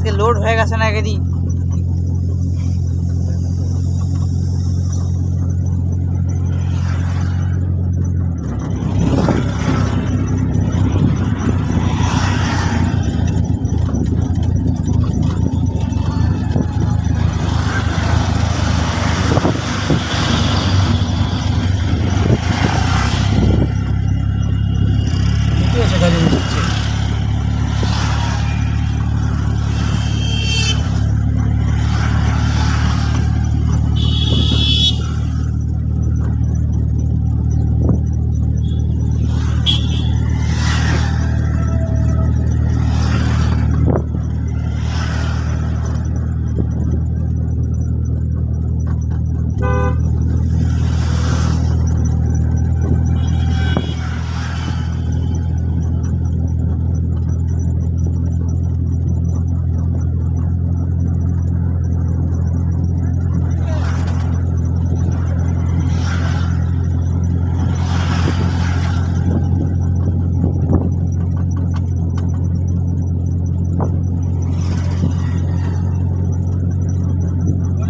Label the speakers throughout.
Speaker 1: আজকে লোড হয়ে গেছে না একেদি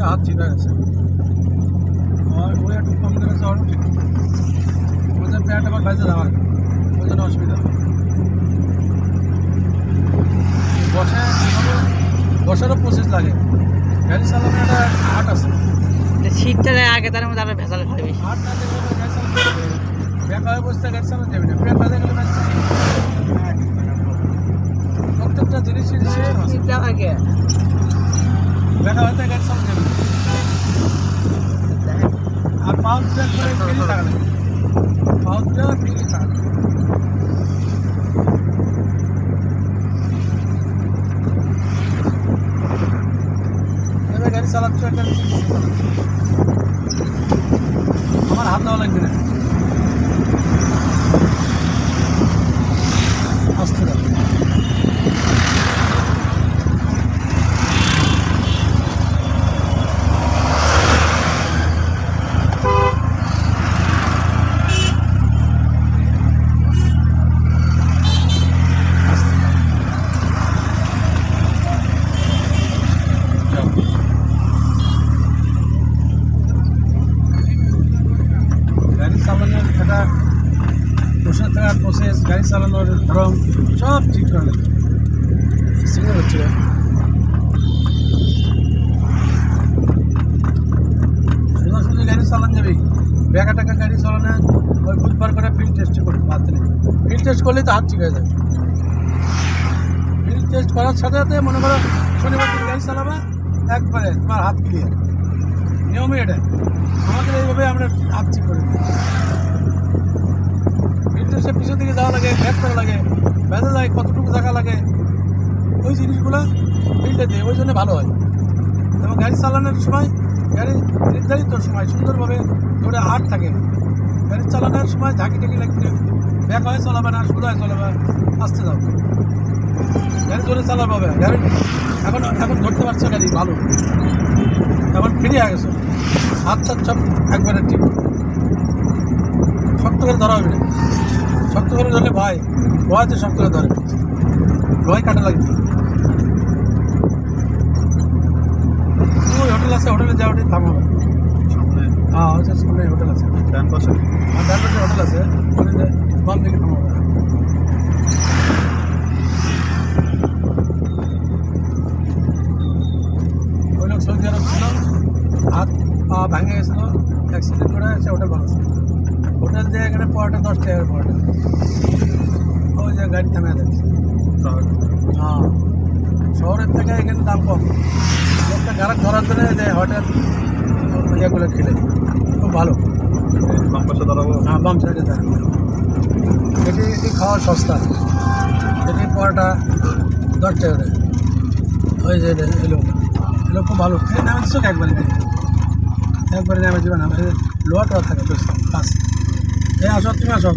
Speaker 2: হাত ঠিক হয়ে গেছে আর ওই একটু কম করে যাওয়ারও ঠিক ওদের প্যান্ট আবার বাজে যাওয়ার ওই জন্য অসুবিধা বসারও প্রসেস লাগে গাড়ি চালানো একটা হাট আছে
Speaker 1: শীতটা আগে তার মধ্যে আরো ভেজাল খাবি
Speaker 2: হাট না দেখলে গাড়ি চালানো ব্যাকা হয়ে বসতে গাড়ি চালানো যাবে না ব্রেক বাজে গেলে প্রত্যেকটা জিনিসের
Speaker 1: শীতটা আগে
Speaker 2: ব্যাকা হতে গাড়ি চালানো যাবে না আর পাউচ ব্রেক করে ফিরি থাকলে পাউচ ব্রেক ফিরি থাকলে গাড়ি চালাচ্ছ একটা আমার হাত দেওয়া লাগবে না আসতে দাও বসে থাকার প্রসেস গাড়ি চালানোর ধরন সব ঠিক করে লাগে সিগন্যাল হচ্ছে সোজাসুজি গাড়ি চালানো যাবে বেকা টাকা গাড়ি চালানো ওই বুধবার করে ফিল্ড টেস্ট করবে বাদ নেই ফিল্ড টেস্ট করলেই তো হাত ঠিক হয়ে যাবে ফিল্ড টেস্ট করার সাথে সাথে মনে করো শনিবার দিন গাড়ি চালাবা একবারে তোমার হাত ক্লিয়ার নিয়মই এটা আমাদের এইভাবে আমরা হাত ঠিক করে দিই সে পিছন দিকে যাওয়া লাগে ব্যাক করা লাগে বেঁধে যায় কতটুকু জায়গা লাগে ওই জিনিসগুলো ফিল্ডে দেয় ওই জন্য ভালো হয় এবং গাড়ি চালানোর সময় গাড়ি নির্ধারিত সময় সুন্দরভাবে ধরে হাট থাকে গাড়ি চালানোর সময় ঝাঁকি টাকি লাগবে ব্যাক হয়ে চালাবে না সোজা চালাবে আসতে যাবে গাড়ি জোরে চালাবে হবে গাড়ি এখন ধরতে পারছে গাড়ি ভালো এখন ফ্রি হয়ে গেছে হাত টাত সব একবারে ঠিক শক্ত করে ধরা হবে না শক্ত করে ধরলে ভয়তে শক্ত করে ধরে ভয় কাটা লাগবে ওই হোটেল আছে হোটেলে যাওয়া ওটি থামাবে হ্যাঁ ওই সামনে হোটেল আছে ডান পাশে হোটেল আছে ওখানে বাম দিকে থামাবে ওই লোক সৌদি আরব ছিল হাত পা ভেঙে গেছিলো অ্যাক্সিডেন্ট করে সে হোটেল বানাচ্ছে হোটেল দিয়ে এখানে পড়াটা 10 টাকার পড়াটা ওই যে গাড়ি থামে যাচ্ছে হ্যাঁ শহরের থেকে এখানে দাম কম লোকটা গ্রাহক ধরার জন্য যে হোটেল ইয়েগুলো খেলে খুব ভালো বাম পাশে দাঁড়াবো হ্যাঁ বাম সাইডে দাঁড়াবো এটি খাওয়া সস্তা এটি পড়াটা 10 টাকা ওই যে এলো খুব ভালো নামে দিচ্ছ একবারে নামে দেবে না লোয়াটা থাকে বেশ কাজ আসো তুমি আসো